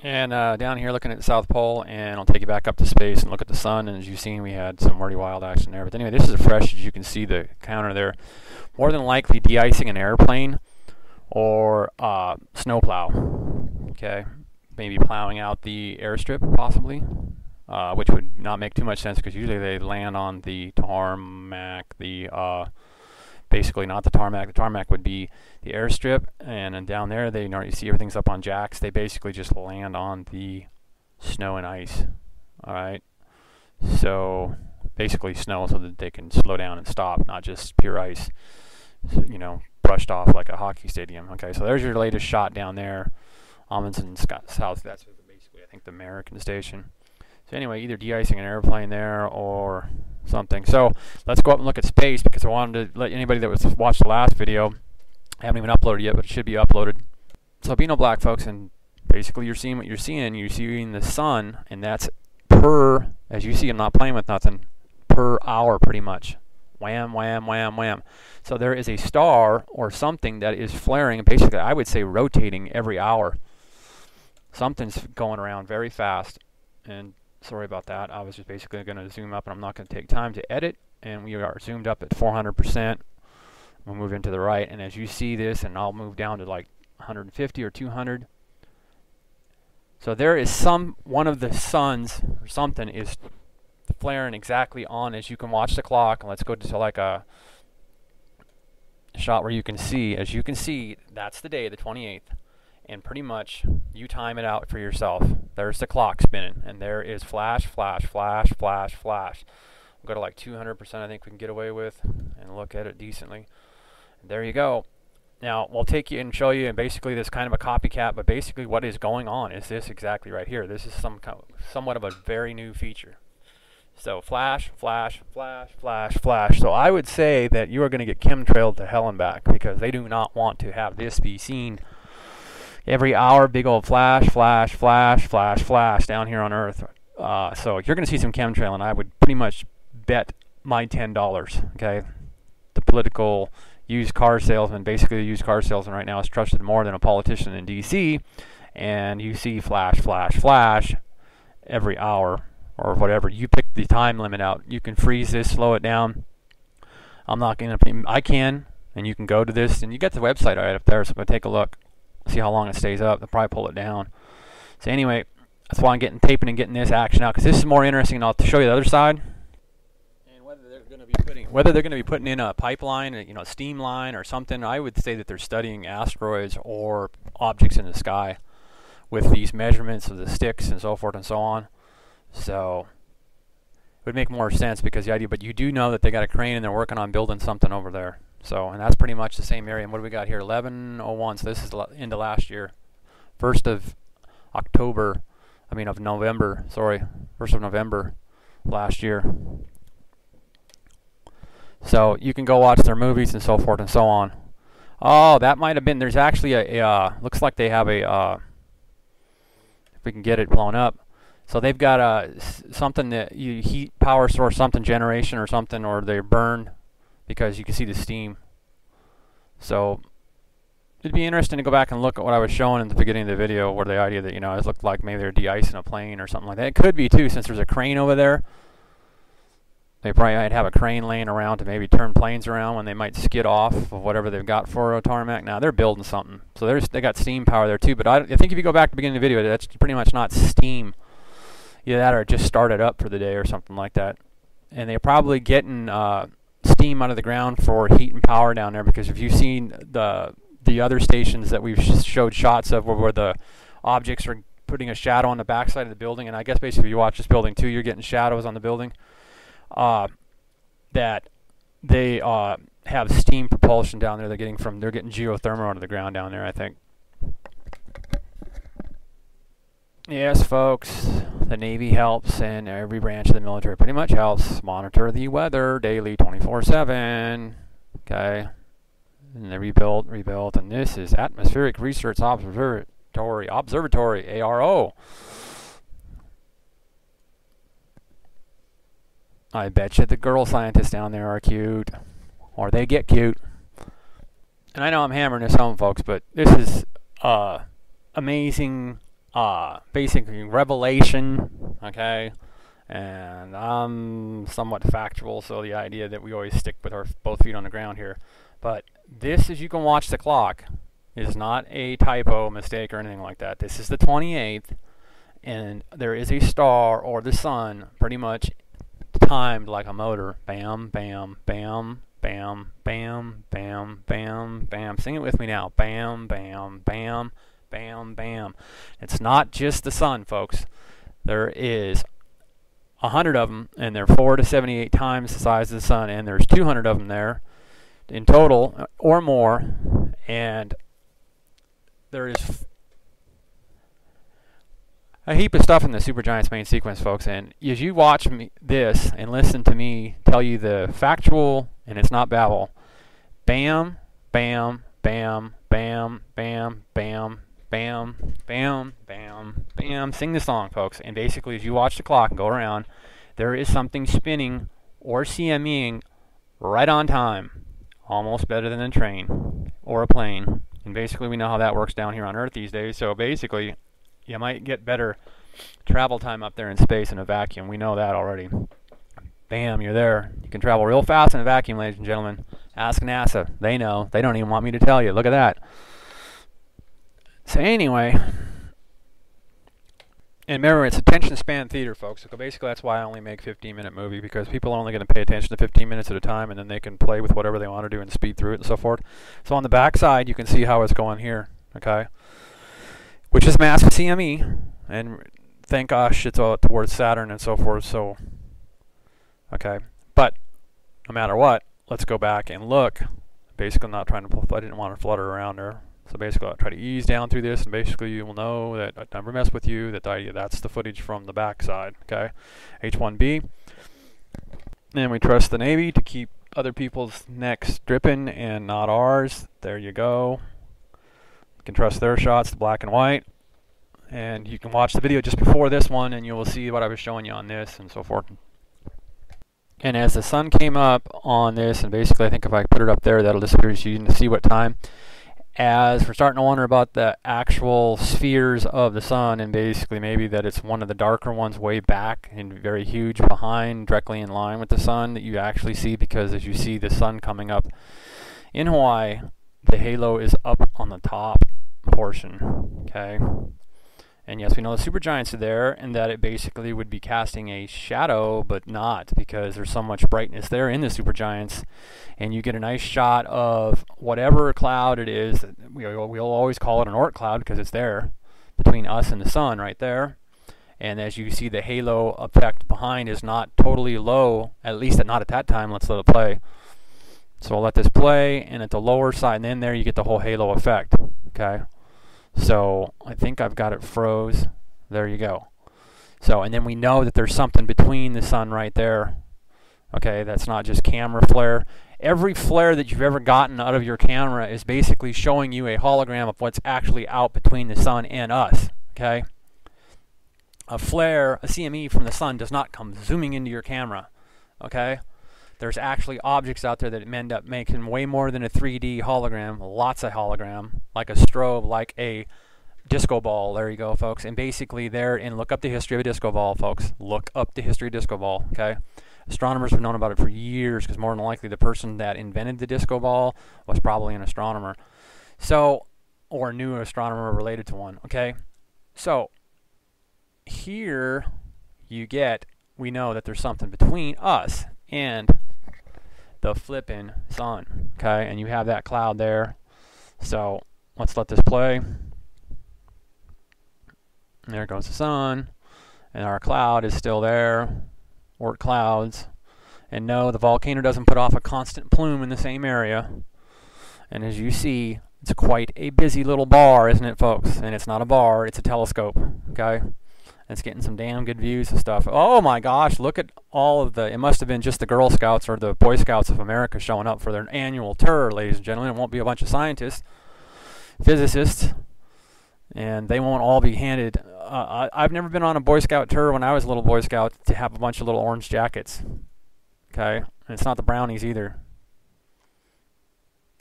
And down here looking at the South Pole, and I'll take you back up to space and look at the sun. And as you've seen, we had some pretty wild action there. But anyway, this is fresh. As you can see the counter there. More than likely de-icing an airplane or snowplow. Okay, maybe plowing out the airstrip possibly, which would not make too much sense because usually they land on the tarmac, basically not the tarmac. The tarmac would be the airstrip, and then down there, you see everything's up on jacks. They basically just land on the snow and ice. All right, so basically snow so that they can slow down and stop, not just pure ice. So, brushed off like a hockey stadium. Okay, so there's your latest shot down there, Amundsen South. That's basically, I think, the American station. So anyway, either de-icing an airplane there or something. So let's go up and look at space because I wanted to let anybody that was watched the last video, I haven't even uploaded yet, but it should be uploaded. So Beanoblack, folks, and basically you're seeing what you're seeing. You're seeing the sun, and that's per, as you see, I'm not playing with nothing, per hour pretty much. Wham, wham, wham, wham. So there is a star or something that is flaring, basically I would say rotating every hour. Something's going around very fast, and sorry about that. I was just basically going to zoom up, and I'm not going to take time to edit, and we are zoomed up at 400%. We'll move into the right, and as you see this, and I'll move down to like 150 or 200. So there is one of the suns or something is flaring exactly on as you can watch the clock. And let's go to like a shot where you can see, as you can see, that's the day, the 28th. And pretty much you time it out for yourself. There's the clock spinning, and there is flash, flash, flash, flash, flash. We'll go to like 200%, I think we can get away with, and look at it decently. There you go. Now we'll take you and show you, and basically this kind of a copycat, but basically what is going on is this exactly right here. This is somewhat of a very new feature. So flash, flash, flash, flash, flash. So I would say that you are going to get chemtrailed to hell and back because they do not want to have this be seen every hour. Big old flash, flash, flash, flash, flash down here on Earth. So you're going to see some chemtrail, and I would pretty much bet my $10. Okay, the political used car salesman, basically the used car salesman right now is trusted more than a politician in D.C. And you see flash, flash, flash every hour or whatever. You pick the time limit out. You can freeze this, slow it down. I'm not going to. I can, and you can go to this, and you get the website right up there. So go take a look, see how long it stays up. They'll probably pull it down. So anyway, that's why I'm taping and getting this action out because this is more interesting. And I'll show you the other side. Whether they're going to be putting in a pipeline, a steam line or something. I would say that they're studying asteroids or objects in the sky with these measurements of the sticks and so forth and so on. So it would make more sense because the idea, but you do know that they got a crane and they're working on building something over there. So, and that's pretty much the same area. And what do we got here? 11:01. So this is into last year, 1st of November. Sorry, 1st of November last year. So you can go watch their movies and so forth and so on. Oh, that might have been. There's actually looks like they have if we can get it blown up. So they've got something that you heat power source, something generation or something, or they burn because you can see the steam. So it'd be interesting to go back and look at what I was showing in the beginning of the video, where the idea that it looked like maybe they're de-icing a plane or something like that. It could be too, since there's a crane over there. They probably might have a crane laying around to maybe turn planes around when they might skid off of whatever they've got for a tarmac. Now they're building something, so they got steam power there too. But I think if you go back to the beginning of the video, that's pretty much not steam. Either that or it just started up for the day or something like that. And they're probably getting steam out of the ground for heat and power down there, because if you've seen the other stations that we've showed shots of where the objects are putting a shadow on the backside of the building, and I guess basically if you watch this building too, you're getting shadows on the building. That they have steam propulsion down there. They're getting geothermal out of the ground down there, I think. Yes, folks, the Navy helps, and every branch of the military pretty much helps monitor the weather daily, 24/7. Okay, and they rebuilt, and this is Atmospheric Research Observatory, ARO. I bet you the girl scientists down there are cute, or they get cute. And I know I'm hammering this home, folks, but this is amazing basically revelation, okay? And I'm somewhat factual, so the idea that we always stick with our both feet on the ground here. But this, as you can watch the clock, is not a typo, mistake, or anything like that. This is the 28th, and there is a star or the sun pretty much timed like a motor. Bam, bam, bam, bam, bam, bam, bam, bam. Sing it with me now. Bam, bam, bam, bam, bam. It's not just the sun, folks. There is 100 of them, and they're 4 to 78 times the size of the sun, and there's 200 of them there in total or more, and there is a heap of stuff in the Supergiant's main sequence, folks. And as you watch this and listen to me tell you the factual, and it's not babble, bam, bam, bam, bam, bam, bam, bam, bam, bam, bam. Sing the song, folks. And basically, as you watch the clock and go around, there is something spinning or CMEing right on time. Almost better than a train or a plane. And basically, we know how that works down here on Earth these days. So basically, you might get better travel time up there in space in a vacuum. We know that already. Bam, you're there. You can travel real fast in a vacuum, ladies and gentlemen. Ask NASA. They know. They don't even want me to tell you. Look at that. So anyway, and remember, it's attention span theater, folks. So basically, that's why I only make 15-minute movie, because people are only going to pay attention to 15 minutes at a time, and then they can play with whatever they want to do and speed through it and so forth. So on the back side, you can see how it's going here, okay? Which is massive CME, and thank gosh it's all towards Saturn and so forth. So, okay, but no matter what, let's go back and look. Basically, I'm not trying to. I didn't want to flutter around there. So basically, I'll try to ease down through this, and basically, you will know that I never mess with you. That's the footage from the back side. Okay, H1B, and we trust the Navy to keep other people's necks dripping and not ours. There you go. You can trust their shots, the black and white. And you can watch the video just before this one, and you will see what I was showing you on this and so forth. And as the sun came up on this, and basically I think if I put it up there, that'll disappear so you can see what time. As we're starting to wonder about the actual spheres of the sun, and basically maybe that it's one of the darker ones way back and very huge behind, directly in line with the sun, that you actually see, because as you see the sun coming up in Hawaii, the halo is up on the top portion, okay? And yes, we know the supergiants are there, and that it basically would be casting a shadow, but not, because there's so much brightness there in the supergiants. And you get a nice shot of whatever cloud it is. We'll always call it an Oort cloud because it's there between us and the sun right there. And as you see, the halo effect behind is not totally low, at least not at that time. Let's let it play. So I'll let this play, and at the lower side, and then there you get the whole halo effect, okay? So I think I've got it froze. There you go. So, and then we know that there's something between the sun right there. Okay, that's not just camera flare. Every flare that you've ever gotten out of your camera is basically showing you a hologram of what's actually out between the sun and us. Okay? A flare, a CME from the sun does not come zooming into your camera. Okay? There's actually objects out there that end up making way more than a 3D hologram, lots of hologram, like a strobe, like a disco ball. There you go, folks. And basically there, and look up the history of a disco ball, folks. Look up the history of disco ball, okay? Astronomers have known about it for years, because more than likely the person that invented the disco ball was probably an astronomer. So, or knew an astronomer related to one, okay? So, here we know that there's something between us and the flippin' sun, okay? And you have that cloud there. So let's let this play. There goes the sun, and our cloud is still there. Oort clouds. And no, the volcano doesn't put off a constant plume in the same area. And as you see, it's quite a busy little bar, isn't it, folks? And it's not a bar, it's a telescope, okay? It's getting some damn good views and stuff. Oh my gosh, look at all of the, it must have been just the Girl Scouts or the Boy Scouts of America showing up for their annual tour, ladies and gentlemen. It won't be a bunch of scientists, physicists, and they won't all be handed. I've never been on a Boy Scout tour when I was a little Boy Scout to have a bunch of little orange jackets. Okay, and it's not the brownies either.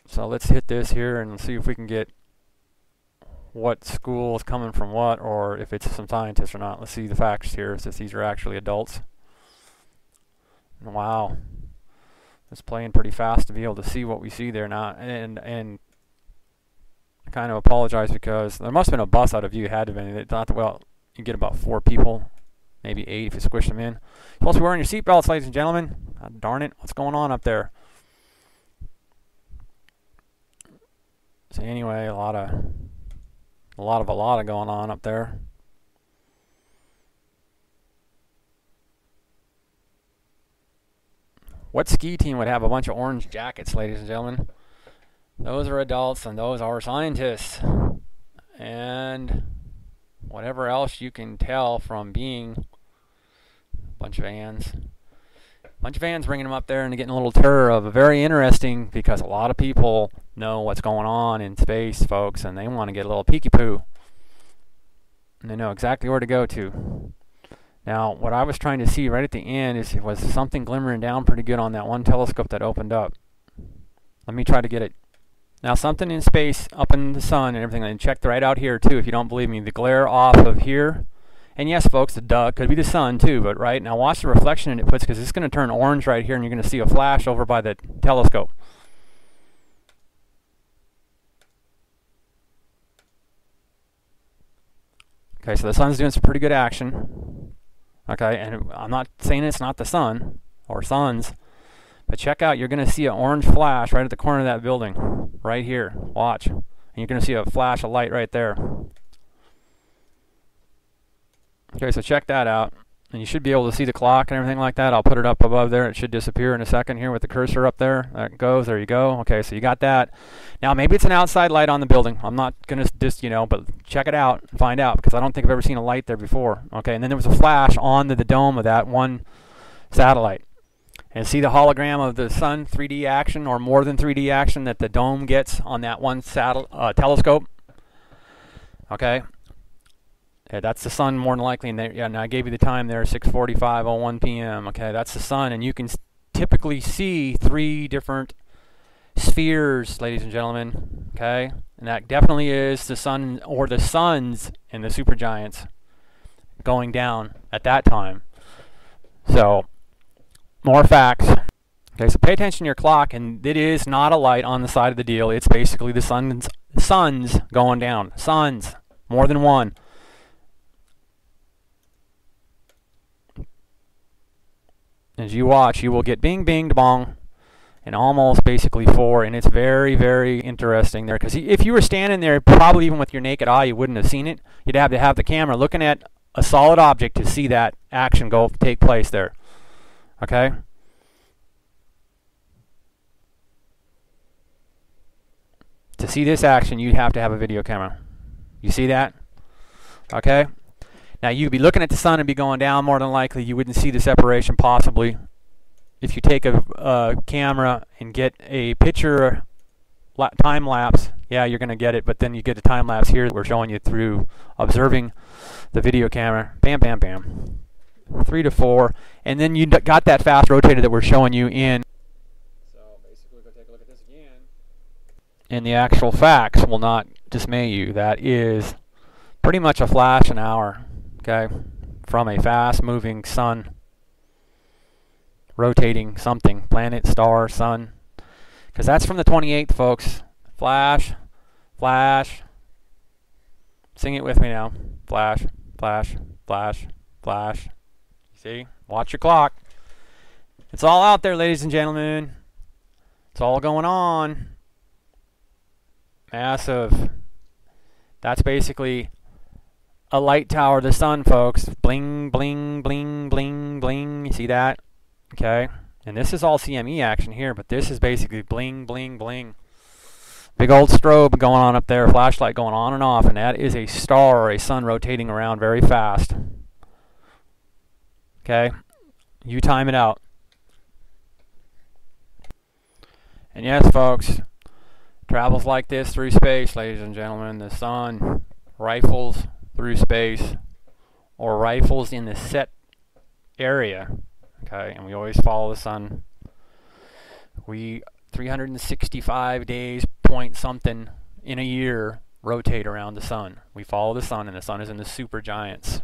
So let's hit this here and see if we can get what school is coming from what, or if it's some scientists or not. Let's see the facts here, since these are actually adults. Wow, it's playing pretty fast to be able to see what we see there now. And I kind of apologize because there must have been a bus out of view. It had to have been. It's not, well, you get about 4 people, maybe 8 if you squish them in. You're supposed to be wearing your seatbelts, ladies and gentlemen. God darn it, what's going on up there? So anyway, a lot of going on up there. What ski team would have a bunch of orange jackets, ladies and gentlemen? Those are adults and those are scientists. And whatever else you can tell from being a bunch of vans. Bringing them up there and getting a little tour of a very interesting, because a lot of people know what's going on in space, folks, and they want to get a little peeky-poo. And they know exactly where to go to. Now, what I was trying to see right at the end was something glimmering down pretty good on that one telescope that opened up. Let me try to get it. Now, something in space, up in the sun and everything, and check right out here too if you don't believe me. The glare off of here. And yes, folks, the duck could be the sun too, but right now watch the reflection it puts, because it's going to turn orange right here, and you're going to see a flash over by the telescope. Okay, so the sun's doing some pretty good action. Okay, and I'm not saying it's not the sun or suns, but check out, you're going to see an orange flash right at the corner of that building, right here. Watch, and you're going to see a flash of light right there. Okay, so check that out, and you should be able to see the clock and everything like that. I'll put it up above there. It should disappear in a second here with the cursor up there. There it goes. There you go. Okay, so you got that. Now, maybe it's an outside light on the building. I'm not going to just, but check it out and find out, because I don't think I've ever seen a light there before. Okay, and then there was a flash on the dome of that one satellite. And see the hologram of the sun, 3D action, or more than 3D action that the dome gets on that one telescope? Okay. Yeah, that's the sun more than likely. And yeah, now I gave you the time there, 6:45:01 p.m. Okay, that's the sun, and you can typically see 3 different spheres, ladies and gentlemen. Okay, and that definitely is the sun, or the suns and the supergiants going down at that time. So, more facts. Okay, so pay attention to your clock, and it is not a light on the side of the deal. It's basically the sun's going down. Suns, more than one. As you watch, you will get bing, bing, bong, and almost basically 4, and it's very, very interesting there, because if you were standing there, probably even with your naked eye, you wouldn't have seen it. You'd have to have the camera looking at a solid object to see that action take place there. Okay? To see this action, you'd have to have a video camera. You see that? Okay? Now, you'd be looking at the sun and be going down more than likely. You wouldn't see the separation possibly. If you take a camera and get a picture time lapse, yeah, you're going to get it, but then you get a time lapse here that we're showing you through observing the video camera. Bam, bam, bam. 3 to 4. And then you got that fast rotator that we're showing you in. So basically, go take a look at this again. And the actual facts will not dismay you. That is pretty much a flash an hour. Okay, from a fast-moving sun, rotating something, planet, star, sun, because that's from the 28th, folks. Flash, flash. Sing it with me now. Flash, flash, flash, flash. See? Watch your clock. It's all out there, ladies and gentlemen. It's all going on. Massive. That's basically a light tower of the sun, folks. Bling, bling, bling, bling, bling. You see that? Okay. And this is all CME action here, but this is basically bling, bling, bling. Big old strobe going on up there, flashlight going on and off, and that is a star or a sun rotating around very fast. Okay. You time it out. And yes, folks, travels like this through space, ladies and gentlemen. The sun rifles through space, or rifles in the set area. Okay, and we always follow the sun. We 365 days point something in a year, rotate around the sun. We follow the sun, and the sun is in the supergiants